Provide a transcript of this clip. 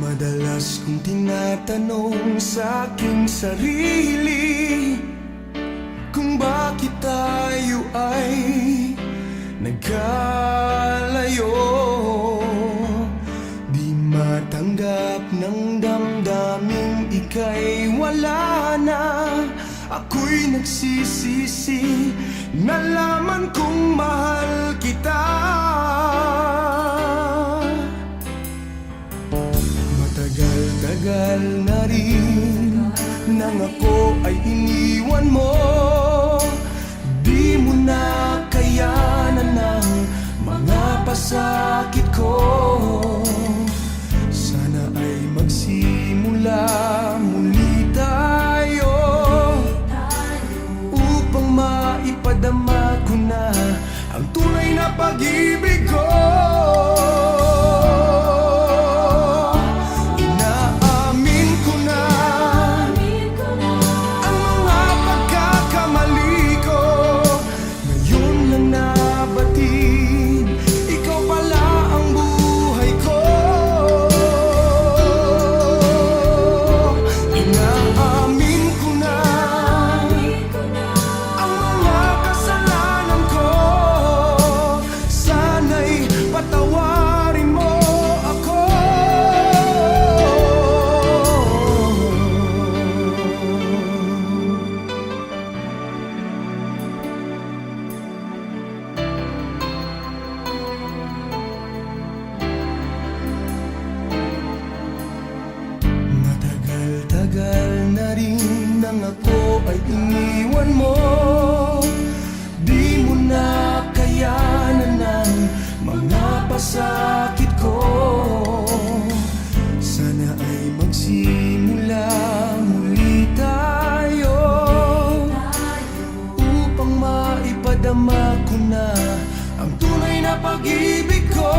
Madalas kong tinatanong sa aking sarili kung bakit tayo ay nagkalayo. Di matanggap ng damdaming ika'y wala na. Ako'y nagsisisi, nalaman kong mahal kita. Matagal-tagal na rin nang ako ay iniwan mo. Di mo na kayanan ng mga pasakit ko. Sana ay magsimula muli tayo upang maipadama ko na ang tunay na pag-ibig ko. Tagal na rin nang ako ay iniwan mo. Di mo na kayanan ng mga pasakit ko. Sana ay magsimula muli tayo upang maipadama ko na ang tunay na pag-ibig ko.